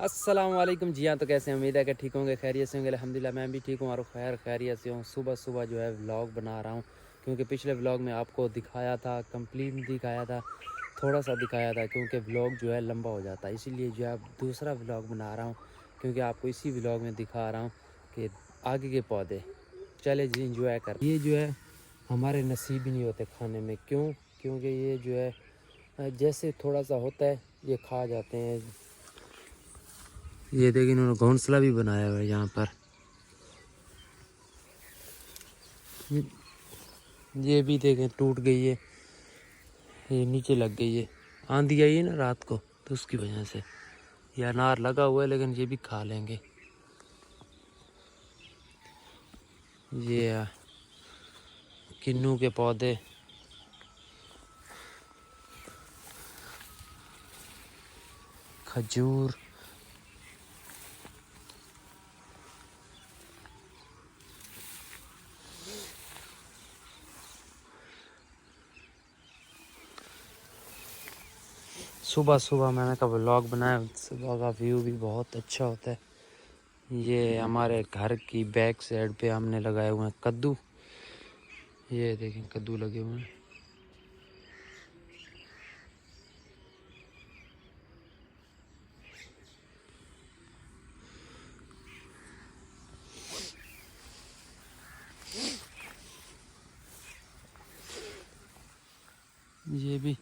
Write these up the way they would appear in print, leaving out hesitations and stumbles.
السلام علیکم جی ہاں، تو کیسے ہیں؟ امید ہے کہ ٹھیک ہوں گے، خیریت سے ہوں گے۔ الحمدللہ میں بھی ٹھیک ہوں اور خیریت سے ہوں۔ صبح جو ہے ولاگ بنا رہا ہوں، کیونکہ پچھلے ولاگ میں آپ کو دکھایا تھا، کمپلیٹ دکھایا تھا، تھوڑا سا دکھایا تھا، کیونکہ ولاگ جو ہے لمبا ہو جاتا ہے، اسی لیے جو ہے دوسرا ولاگ بنا رہا ہوں، کیونکہ آپ کو اسی ولاگ میں دکھا رہا ہوں کہ آگے کے پودے چلے جی انجوائے کر۔ یہ جو ہے ہمارے نصیب ہی نہیں ہوتے کھانے میں، کیونکہ یہ جو ہے جیسے تھوڑا سا ہوتا ہے یہ کھا جاتے ہیں۔ یہ دیکھیں انہوں نے گھونسلہ بھی بنایا ہوا ہے یہاں پر، یہ بھی دیکھیں ٹوٹ گئی ہے، یہ نیچے لگ گئی ہے، آندھی آئی ہے نا رات کو تو اس کی وجہ سے یہ انار لگا ہوا ہے، لیکن یہ بھی کھا لیں گے۔ یہ کنو کے پودے، کھجور، صبح میں نے کہا ولاگ بنایا، صبح کا ویو بھی بہت اچھا ہوتا ہے۔ یہ ہمارے گھر کی بیک سائڈ پہ ہم نے لگائے ہوئے ہیں کدو، یہ دیکھیں کدو لگے ہوئے ہیں۔ یہ بھی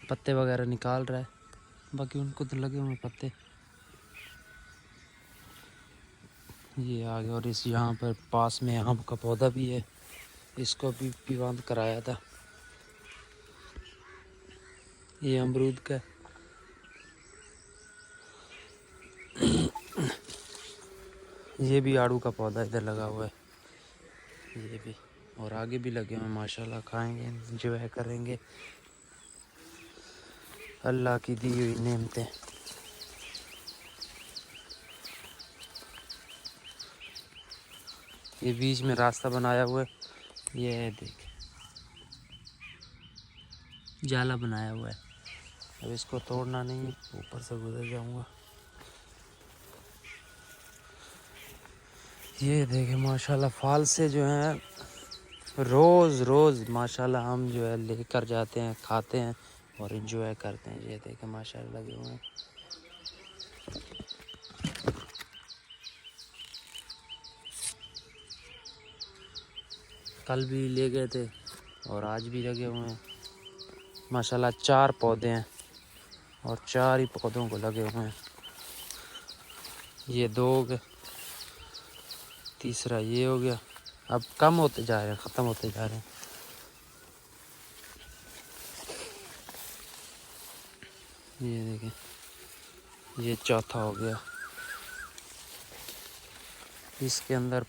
پتے وغیرہ نکال رہا ہے، باقی ان کو تو لگے ہوئے پتے۔ یہ آگے، اور اس یہاں پر پاس میں آم کا پودا بھی ہے، اس کو بھی پیوند کرایا تھا۔ یہ امرود کا، یہ بھی آڑو کا پودا ادھر لگا ہوا ہے، یہ بھی، اور آگے بھی لگے ہوئے ہیں۔ ماشاءاللہ کھائیں گے، انجوائے کریں گے، اللہ کی دی ہوئی نعمتیں۔ یہ بیچ میں راستہ بنایا ہوا ہے، یہ ہے دیکھ جالا بنایا ہوا ہے، اب اس کو توڑنا نہیں ہے، اوپر سے گزر جاؤں گا۔ یہ دیکھیں ماشاءاللہ پھال سے جو ہیں روز ماشاءاللہ ہم جو ہے لے کر جاتے ہیں، کھاتے ہیں اور انجوائے کرتے ہیں۔ یہ دیکھیں ماشاءاللہ لگے ہوئے ہیں۔ کل بھی لے گئے تھے اور آج بھی لگے ہوئے ہیں ماشاءاللہ۔ 4 پودے ہیں اور 4 ہی پودوں کو لگے ہوئے ہیں۔ یہ 2 ہو گئے، تیسرا یہ ہو گیا، اب کم ہوتے جا رہے ہیں، ختم ہوتے جا رہے ہیں۔ یہ دیکھیں یہ چوتھا ہو گیا، اس کے اندر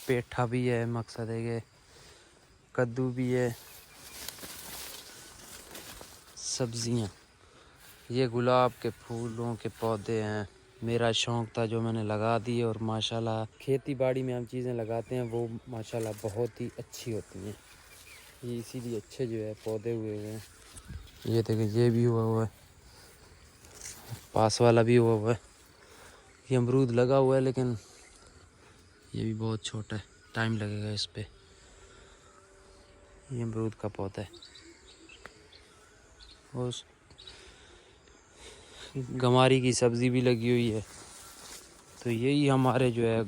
پیٹھا بھی ہے، مقصد ہے کہ کدو بھی ہے، سبزیاں۔ یہ گلاب کے پھولوں کے پودے ہیں، میرا شوق تھا جو میں نے لگا دیے، اور ماشاءاللہ کھیتی باڑی میں ہم چیزیں لگاتے ہیں وہ ماشاءاللہ بہت ہی اچھی ہوتی ہیں، یہ اسی لیے اچھے جو ہے پودے ہوئے ہیں۔ یہ دیکھیں یہ بھی ہوا ہے، پاس والا بھی ہوا ہے۔ یہ امرود لگا ہوا ہے لیکن یہ بھی بہت چھوٹا ہے، ٹائم لگے گا اس پہ۔ یہ امرود کا پودا ہے، اور گماری کی سبزی بھی لگی ہوئی ہے۔ تو یہی ہمارے جو ہے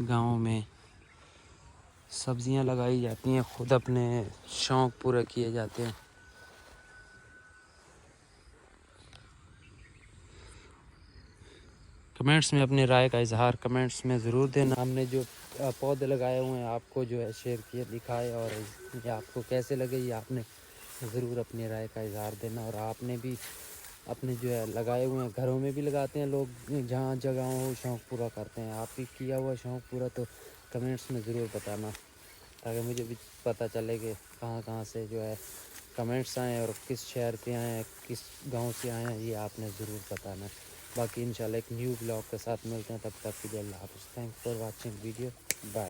گاؤں میں سبزیاں لگائی جاتی ہیں، خود اپنے شوق پورے کیے جاتے ہیں۔ کمنٹس میں اپنے رائے کا اظہار کمنٹس میں ضرور دینا۔ ہم نے جو پودے لگائے ہوئے ہیں آپ کو جو ہے شیئر کیے، دکھائے، اور یہ آپ کو کیسے لگے یہ آپ نے ضرور اپنی رائے کا اظہار دینا۔ اور آپ نے بھی اپنے جو ہے لگائے ہوئے ہیں، گھروں میں بھی لگاتے ہیں لوگ، جہاں جگہ ہو شوق پورا کرتے ہیں، آپ بھی کیا ہوا شوق پورا تو کمنٹس میں ضرور بتانا، تاکہ مجھے بھی پتہ چلے کہ کہاں سے جو ہے کمنٹس آئیں اور کس شہر سے آئے ہیں، کس گاؤں سے آئے ہیں، یہ آپ نے ضرور بتانا۔ باقی انشاءاللہ ایک نیو بلاگ کے ساتھ ملتے ہیں، تب تک کے لیے اللہ حافظ۔ Thank for watching video, bye.